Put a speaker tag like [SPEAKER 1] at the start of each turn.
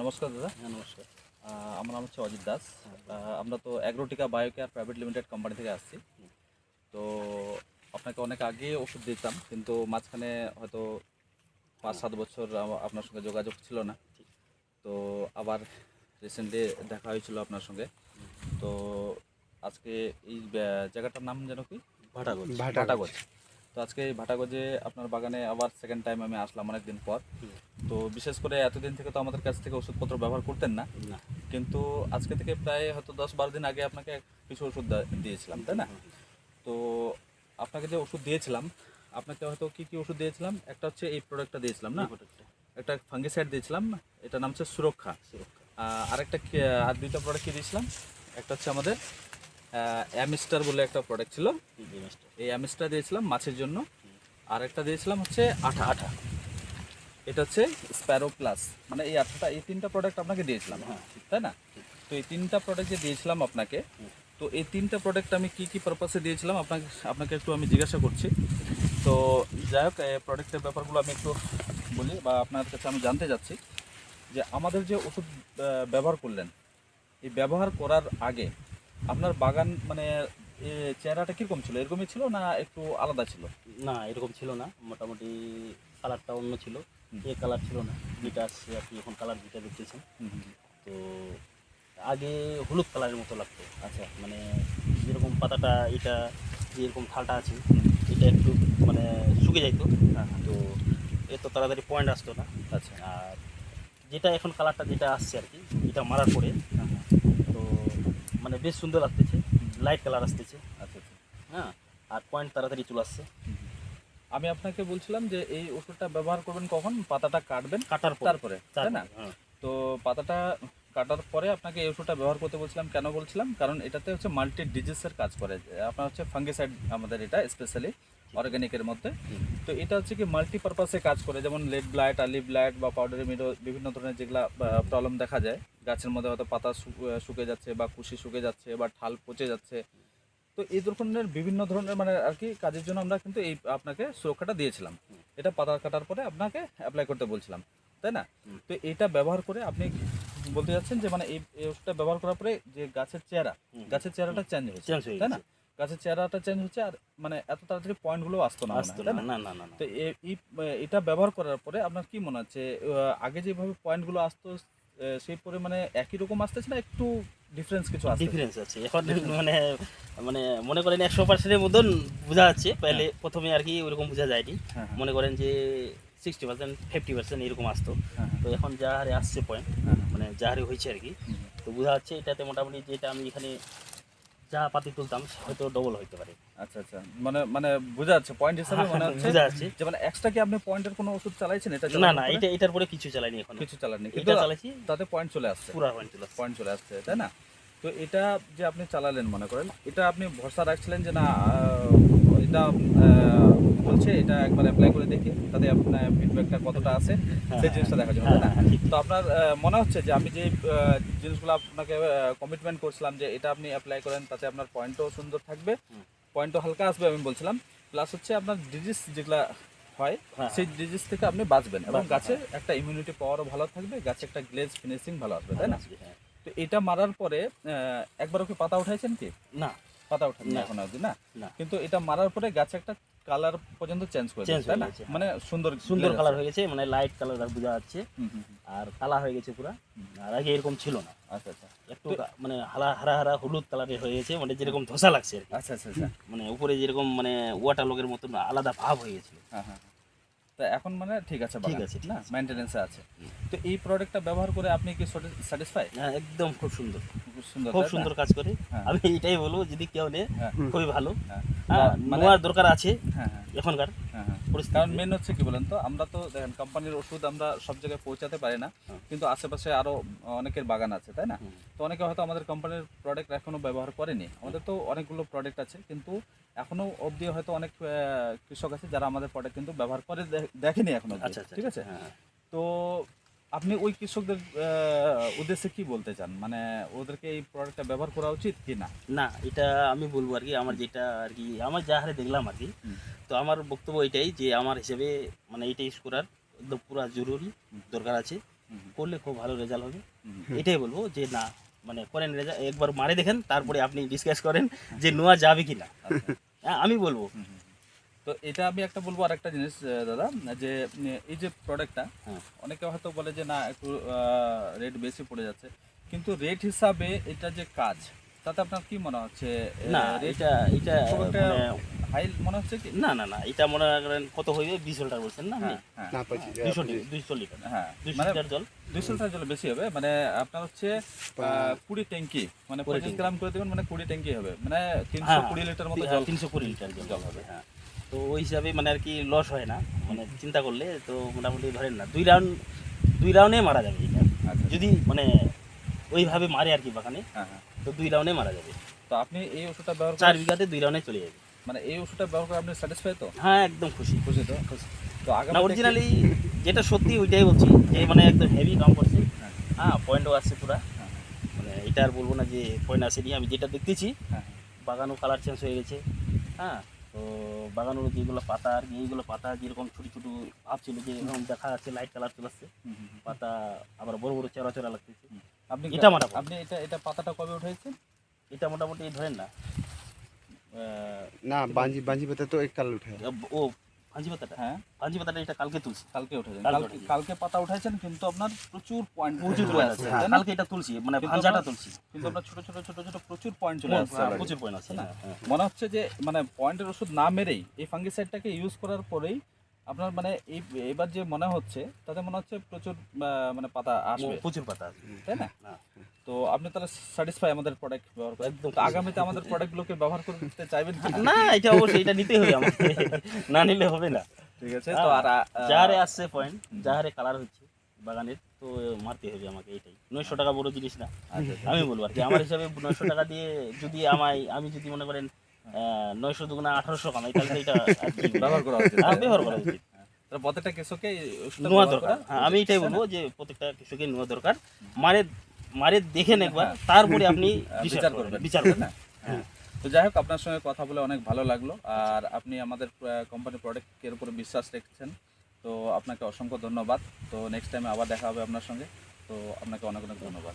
[SPEAKER 1] নমস্কার দাদা।
[SPEAKER 2] হ্যাঁ, নমস্কার।
[SPEAKER 1] আমার নাম হচ্ছে অজিত দাস। আমরা তো অ্যাগ্রোটিকা বায়োকেয়ার প্রাইভেট লিমিটেড কোম্পানি থেকে আসছি। তো আপনাকে অনেক আগে ওষুধ দিতাম, কিন্তু মাঝখানে হয়তো 5-7 বছর আপনার সঙ্গে যোগাযোগ ছিল না। তো আবার রিসেন্টলি দেখা হয়েছিল আপনার সঙ্গে। তো আজকে এই জায়গাটার নাম যেন কি?
[SPEAKER 2] ভাটাগঞ্জ।
[SPEAKER 1] ভাটাগঞ্জ। তো আজকে এই ভাটাগঞ্জে আপনার বাগানে আবার সেকেন্ড টাইম আমি আসলাম অনেক দিন পর। তো বিশেষ করে এতদিন থেকে তো আমাদের কাছ থেকে ওষুধপত্র ব্যবহার করতেন না,
[SPEAKER 2] না।
[SPEAKER 1] কিন্তু আজকে থেকে প্রায় হয়তো 10-12 দিন আগে আপনাকে কিছু ওষুধ দিয়েছিলাম, তাই না? তো আপনাকে যে ওষুধ দিয়েছিলাম, আপনাকে হয়তো কী কী ওষুধ দিয়েছিলাম, একটা হচ্ছে এই প্রোডাক্টটা দিয়েছিলাম না, একটা ফাঙ্গিসাইড দিয়েছিলাম, এটার নাম হচ্ছে সুরক্ষা। আরেকটা আর দুইটা প্রোডাক্ট কী দিয়েছিলাম, একটা হচ্ছে আমাদের অ্যামিস্টার বলে একটা প্রোডাক্ট ছিল, এই অ্যামিস্টার দিয়েছিলাম মাছের জন্য। আর একটা দিয়েছিলাম হচ্ছে আঠা, এটা হচ্ছে স্প্যারো প্লাস, মানে এই আঠাটা, এই তিনটা প্রোডাক্ট আপনাকে দিয়েছিলাম, হ্যাঁ, তাই না? তো এই তিনটা প্রোডাক্ট যে দিয়েছিলাম আপনাকে, তো এই তিনটা প্রোডাক্ট আমি কী কী পারপাসে দিয়েছিলাম আপনাকে একটু আমি জিজ্ঞাসা করছি। তো যাই হোক, প্রোডাক্টের ব্যাপারগুলো আমি একটু বলি, বা আপনার কাছে আমি জানতে চাচ্ছি যে আমাদের যে ওষুধ ব্যবহার করলেন, এই ব্যবহার করার আগে আপনার বাগান মানে চেহারাটা কীরকম ছিল? এরকমই ছিল না একটু আলাদা ছিল?
[SPEAKER 2] না, এরকম ছিল না। মোটামুটি কালারটা অন্য ছিল। এ কালার ছিল না, যেটা আসছে আপনি এখন কালার যেটা দেখতেছেন। তো আগে হলুদ কালারের মতো লাগতো। আচ্ছা, মানে যেরকম পাতাটা এটা যেরকম ঠালটা আছে, এটা একটু মানে শুকে যাইতো। তো এত তাড়াতাড়ি পয়েন্ট আসতো না।
[SPEAKER 1] আচ্ছা।
[SPEAKER 2] আর যেটা এখন কালারটা যেটা আসছে আর কি, এটা মারার পরে তো মানে বেশ সুন্দর লাগতেছে, লাইট কালার আসতেছে।
[SPEAKER 1] আচ্ছা আচ্ছা।
[SPEAKER 2] হ্যাঁ, আর পয়েন্ট তাড়াতাড়ি চলে আসছে।
[SPEAKER 1] আমি আপনাকে বলছিলাম যে এই ওষুধটা ব্যবহার করবেন কখন? পাতাটা কাটবেন,
[SPEAKER 2] কাটার
[SPEAKER 1] তারপরে, তাই না?
[SPEAKER 2] হ্যাঁ।
[SPEAKER 1] তো পাতাটা কাটার পরে আপনাকে এই ওষুধটা ব্যবহার করতে বলছিলাম। কেন বলছিলাম? কারণ এটাতে হচ্ছে মাল্টি ডিজিজের কাজ করে। আপনার হচ্ছে ফাঙ্গিসাইড আমাদের এটা স্পেশালি অর্গানিকের মধ্যে। তো এটা হচ্ছে কি মাল্টিপারপাসে কাজ করে, যেমন লেড ব্লাইট, আর্লি ব্লাইট বা পাউডারি মিডো, বিভিন্ন ধরনের যেগুলা প্রবলেম দেখা যায় গাছের মধ্যে, হয়তো পাতা শুকে যাচ্ছে বা কুশি শুকে যাচ্ছে বা ঠাল পচে যাচ্ছে। তো এই ধরনের বিভিন্ন ধরনের মানে আর কি কাজের জন্য আমরা কিন্তু এই আপনাকে সুরক্ষাটা দিয়েছিলাম। এটা পাতা কাটার পরে আপনাকে অ্যাপ্লাই করতে বলছিলাম, তাই না? তো এটা ব্যবহার করে আপনি বলতে যাচ্ছেন যে মানে এই ওষুধটা ব্যবহার করার পরে যে গাছের চেহারাটা চেঞ্জ হয়েছে, তাই না? গাছের চেহারাটা চেঞ্জ হচ্ছে, আর মানে এত তাড়াতাড়ি পয়েন্টগুলো আসতো না, তাই না? তো এটা ব্যবহার করার পরে আপনার কি মনে হচ্ছে, আগে যেভাবে পয়েন্টগুলো আসতো সেই পরিমাণে একই রকম আসতেছে না একটু ডিফারেন্স কিছু আসছে?
[SPEAKER 2] ডিফারেন্স আছে এখন। মানে মানে মনে করেন 100%-এর মতন বোঝা যাচ্ছে। প্রথমে আর কি ওরকম বোঝা যায়নি। মনে করেন যে 60%, 50% এরকম আসতো। তো এখন যা হারে আসছে পয়েন্ট, মানে যা হারে হয়েছে আর কি, তো বোঝা যাচ্ছে এটাতে মোটামুটি যেটা আমি এখানে যা পাতি তুলতাম হয়তো ডবল হইতে পারে।
[SPEAKER 1] আচ্ছা আচ্ছা, মানে মানে বোঝা যাচ্ছে পয়েন্ট হিসাবে মনে হচ্ছে
[SPEAKER 2] বোঝা যাচ্ছে
[SPEAKER 1] যে মানে এক্সট্রা কি আপনি পয়েন্টের কোনো ওষুধ চালাইছেন? এটা
[SPEAKER 2] না না, এটার পরে কিছু চালাইনি, এখন
[SPEAKER 1] কিছু চালাননি,
[SPEAKER 2] এটা
[SPEAKER 1] কিন্তু
[SPEAKER 2] চালাইছি,
[SPEAKER 1] তাতে পয়েন্ট চলে আসছে,
[SPEAKER 2] পুরো পয়েন্ট
[SPEAKER 1] চলে আসছে, তাই না? তো এটা যে আপনি চালালেন, মনে করেন এটা আপনি ভরসা রাখছিলেন যে না এটা বলছে, এটা একবার অ্যাপ্লাই করে দেখি তাতে আপনার ফিডব্যাকটা কতটা আছে সেই জিনিসটা দেখার জন্য, তাই না? তো আপনার মনে হচ্ছে যে আমি যে জিনিসগুলো আপনাকে কমিটমেন্ট করছিলাম যে এটা আপনি অ্যাপ্লাই করেন, তাতে আপনার পয়েন্টও সুন্দর থাকবে, পয়েন্টও হালকা আসবে আমি বলছিলাম, প্লাস হচ্ছে আপনার ডিজিজ যেগুলা হয় সেই ডিজিজ থেকে আপনি বাঁচবেন, এবং গাছের একটা ইমিউনিটি পাওয়ারও ভালো থাকবে, গাছে একটা গ্লেজ ফিনিশিং ভালো আসবে, তাই না? তো এটা মারার পরে একবারও কি পাতা উঠাইছেন কি?
[SPEAKER 2] না,
[SPEAKER 1] পাতা ওঠেন না এখন অবধি, না? কিন্তু এটা মারার পরে গাছে একটা কালার পর্যন্ত চেঞ্জ করে দিয়েছে, তাই না? মানে সুন্দর
[SPEAKER 2] কালার হয়ে গেছে, মানে লাইট কালার বোঝা যাচ্ছে, আর কালার হয়ে গেছে পুরা। আর আগে এরকম ছিল না।
[SPEAKER 1] আচ্ছা আচ্ছা,
[SPEAKER 2] একটু মানে হারা হলুদ কালারের হয়ে গেছে, মানে যেরকম ধসা লাগছে আর কি।
[SPEAKER 1] আচ্ছা আচ্ছা আচ্ছা,
[SPEAKER 2] মানে উপরে যেরকম মানে ওয়াটার লগের মতন আলাদা ভাব হয়ে গেছিল।
[SPEAKER 1] হ্যাঁ হ্যাঁ, তা এখন মানে ঠিক আছে, না মেইনটেনেন্সে আছে। তো এই প্রোডাক্টটা ব্যবহার করে আপনি কি স্যাটিসফাই?
[SPEAKER 2] হ্যাঁ, একদম খুব সুন্দর,
[SPEAKER 1] খুব
[SPEAKER 2] সুন্দর কাজ করে। আমি এটাই বলবো, যদি কেউ নেয় খুবই ভালো।
[SPEAKER 1] মানে
[SPEAKER 2] নেওয়ার দরকার আছে এখনকার।
[SPEAKER 1] কারণ মেন হচ্ছে কি বলেন তো, আমরা তো দেখেন কোম্পানির ওষুধ আমরা সব জায়গায় পৌঁছাতে পারি না, কিন্তু আশেপাশে আরো অনেকের বাগান আছে, তাই না? তো অনেকে হয়তো আমাদের কোম্পানির প্রোডাক্ট এখনো ব্যবহার করেনি। আমাদের তো অনেকগুলো প্রোডাক্ট আছে, কিন্তু এখনো অবধি হয়তো অনেক কৃষক আছে যারা আমাদের প্রোডাক্ট কিন্তু ব্যবহার করে দেখেনি এখনো। আচ্ছা, ঠিক আছে। তো আপনি ওই কৃষকদের উদ্দেশ্যে কি বলতে চান, মানে ওদেরকে এই প্রোডাক্টটা ব্যবহার করা উচিত কি না?
[SPEAKER 2] না, এটা আমি বলবো আর কি, আমার যেটা আর কি, আমার যা হারে দেখলাম আর কি, তো আমার বক্তব্য এটাই যে আমার হিসেবে মানে এটা ইউজ করার একদম পুরো জরুরি দরকার আছে। করলে খুব ভালো রেজাল্ট হবে।
[SPEAKER 1] হুম।
[SPEAKER 2] এটাই বলবো যে না মানে করেন রেজাল্ট, একবার মারে দেখেন, তারপরে আপনি ডিসকাস করেন যে নেওয়া যাবে কি না।
[SPEAKER 1] আচ্ছা।
[SPEAKER 2] হ্যাঁ, আমি বলবো।
[SPEAKER 1] তো এটা আমি একটা বলবো আর একটা জিনিস দাদা, যে এই যে প্রোডাক্টটা
[SPEAKER 2] হ্যাঁ।
[SPEAKER 1] অনেকে হয়তো বলে যে না একটু রেট বেশি পড়ে যাচ্ছে, কিন্তু রেট হিসাবে এটা যে কাজ, তাতে আপনার কি মনে হচ্ছে?
[SPEAKER 2] না
[SPEAKER 1] রেট
[SPEAKER 2] এটা এটা
[SPEAKER 1] খুব একটা
[SPEAKER 2] মানে
[SPEAKER 1] হাই মনে হচ্ছে কি?
[SPEAKER 2] না না না এটা মনে করেন কত হইবে, 20 লিটার বলছেন না আপনি?
[SPEAKER 1] হ্যাঁ হ্যাঁ
[SPEAKER 3] না
[SPEAKER 2] 200 লিটার
[SPEAKER 1] হ্যাঁ
[SPEAKER 2] 200
[SPEAKER 1] মানে
[SPEAKER 2] লিটার জল
[SPEAKER 1] 200 লিটার জল বেশি হবে, মানে আপনার হচ্ছে 20 ট্যাঙ্কি, মানে
[SPEAKER 2] 20
[SPEAKER 1] 25 গ্রাম করে দেবেন, মানে 20 ট্যাঙ্কি হবে, মানে
[SPEAKER 2] হ্যাঁ
[SPEAKER 1] 320 লিটার মতো জল
[SPEAKER 2] 320 লিটার জল
[SPEAKER 1] জল হবে।
[SPEAKER 2] হ্যাঁ। তো ওই হিসাবে মানে আর কি লস হয় না, মানে চিন্তা করলে তো মোটামুটি ধরেন না 2 রাউন্ডে মারা যাবে এটা,
[SPEAKER 1] আচ্ছা।
[SPEAKER 2] যদি মানে ওইভাবে মারে আর কি বাগানে,
[SPEAKER 1] হ্যাঁ হ্যাঁ।
[SPEAKER 2] তো 2 রাউন্ডে মারা যাবে।
[SPEAKER 1] তো আপনি এই ওষুধটা ব্যবহার
[SPEAKER 2] 4
[SPEAKER 1] করে,
[SPEAKER 2] বিঘাতে 2 রাউন্ডে চলে যাবে।
[SPEAKER 1] মানে এই ওষুধটা ব্যবহার করে আপনি স্যাটিসফাই তো?
[SPEAKER 2] হ্যাঁ একদম খুশি।
[SPEAKER 1] খুশি তো? তো
[SPEAKER 2] না
[SPEAKER 1] আগামী
[SPEAKER 2] অরিজিনালি যেটা সত্যি ওইটাই বলছি, যে মানে একদম হেভি কাম করছে।
[SPEAKER 1] হ্যাঁ।
[SPEAKER 2] হ্যাঁ পয়েন্টও আসছে পুরা,
[SPEAKER 1] হ্যাঁ
[SPEAKER 2] মানে এটা আর বলবো না যে পয়েন্ট আসেনি। আমি যেটা দেখতেছি
[SPEAKER 1] হ্যাঁ
[SPEAKER 2] বাগানও কালার চেঞ্জ হয়ে গেছে। হ্যাঁ, তো বাগানের যেগুলো পাতা আর কি, এইগুলো পাতা যেরকম ছোটো ছোটো ভাব ছিল, যে এরকম দেখা যাচ্ছে লাইট কালার চলে আসছে,
[SPEAKER 1] হুম, হুম, হুম।
[SPEAKER 2] পাতা আবার বড় বড় চড়া চড়া লাগতেছে।
[SPEAKER 1] আপনি
[SPEAKER 2] এটা মোটামুটি।
[SPEAKER 1] আপনি এটা পাতাটা কবে উঠাইছেন?
[SPEAKER 2] এটা মোটামুটি ধরেন না
[SPEAKER 3] না বাঞ্জি পাতা তো এক কাল উঠে
[SPEAKER 2] ও ভাঞ্জি পাতাটা,
[SPEAKER 1] হ্যাঁ
[SPEAKER 2] ভাঞ্জি পাতাটা এটা কালকে তুলছি।
[SPEAKER 1] কালকে উঠেছেন,
[SPEAKER 2] কালকে
[SPEAKER 1] কালকে
[SPEAKER 2] উঠেছি।
[SPEAKER 1] কালকে পাতা উঠাইছেন, কিন্তু আপনার প্রচুর পয়েন্ট
[SPEAKER 2] প্রচুর
[SPEAKER 1] চলে
[SPEAKER 2] পয়েন্ট
[SPEAKER 1] আসছে,
[SPEAKER 2] আছে,
[SPEAKER 1] তাই
[SPEAKER 2] হ্যাঁ,
[SPEAKER 1] না?
[SPEAKER 2] কালকে এটা তুলছি, মানে
[SPEAKER 1] কিন্তু
[SPEAKER 2] ভাঞ্জাটা
[SPEAKER 1] আমরা-
[SPEAKER 2] তুলছি।
[SPEAKER 1] কিন্তু আপনার ছোট ছোট ছোট ছোট প্রচুর পয়েন্ট চলে আসছে
[SPEAKER 2] হ্যাঁ,
[SPEAKER 1] already,
[SPEAKER 2] প্রচুর পয়েন্ট আছে।
[SPEAKER 1] না?
[SPEAKER 2] হ্যাঁ,
[SPEAKER 1] মনে হচ্ছে যে মানে পয়েন্টের ওষুধ না মেরেই এই ফাঙ্গিসাইডটাকে ইউজ করার পরেই আপনার মানে এবার যে মনে হচ্ছে তাতে মনে হচ্ছে প্রচুর মানে পাতা আসবে,
[SPEAKER 2] প্রচুর পাতা আছে।
[SPEAKER 1] তাই না?
[SPEAKER 2] হ্যাঁ।
[SPEAKER 1] তো আপনি তাহলে স্যাটিসফাই আমাদের প্রোডাক্ট ব্যবহার করে?
[SPEAKER 2] একদম
[SPEAKER 1] তো আগামীতে আমাদের প্রোডাক্টগুলোকে ব্যবহার করতে চাইবেন কি?
[SPEAKER 2] না এটা অবশ্যই এটা নিতেই হবে আমাকে, না নিলে হবে না।
[SPEAKER 1] ঠিক আছে। তো আর
[SPEAKER 2] যাহারে আসছে পয়েন্ট, যাহারে কালার হচ্ছে বাগানের, তো মারতে হবে আমাকে, এটাই। 900 টাকা বড় জিনিস না,
[SPEAKER 1] আচ্ছা, আচ্ছা।
[SPEAKER 2] আমি বলবো আর কি। আমার হিসাবে 900 টাকা দিয়ে যদি আমি যদি মনে করেন 900 দুগুণা 1800 কামাই, তাহলে এটা আর কি
[SPEAKER 1] ব্যবহার করা উচিত।
[SPEAKER 2] ব্যবহার করা উচিত।
[SPEAKER 1] তাহলে প্রত্যেকটা কৃষককে এই ওষুধটা
[SPEAKER 2] নেওয়া
[SPEAKER 1] ব্যবহার
[SPEAKER 2] দরকার।
[SPEAKER 1] করা
[SPEAKER 2] হ্যাঁ, আমি
[SPEAKER 1] উচিত,
[SPEAKER 2] এটাই
[SPEAKER 1] তাই না?
[SPEAKER 2] বলবো যে প্রত্যেকটা কৃষকের নেওয়া দরকার। মারে মারে দেখেন একবার, তারপরে আপনি
[SPEAKER 1] বিচার করবেন,
[SPEAKER 2] বিচার
[SPEAKER 1] তাই
[SPEAKER 2] করবেন।
[SPEAKER 1] না? হ্যাঁ। তো যাই হোক, আপনার সঙ্গে কথা বলে অনেক ভালো লাগলো, আর আপনি আমাদের কোম্পানির প্রোডাক্টের উপর বিশ্বাস রেখেছেন, তো আপনাকে অসংখ্য ধন্যবাদ। তো নেক্সট টাইমে আবার দেখা হবে আপনার সঙ্গে, তো আপনাকে অনেক অনেক ধন্যবাদ।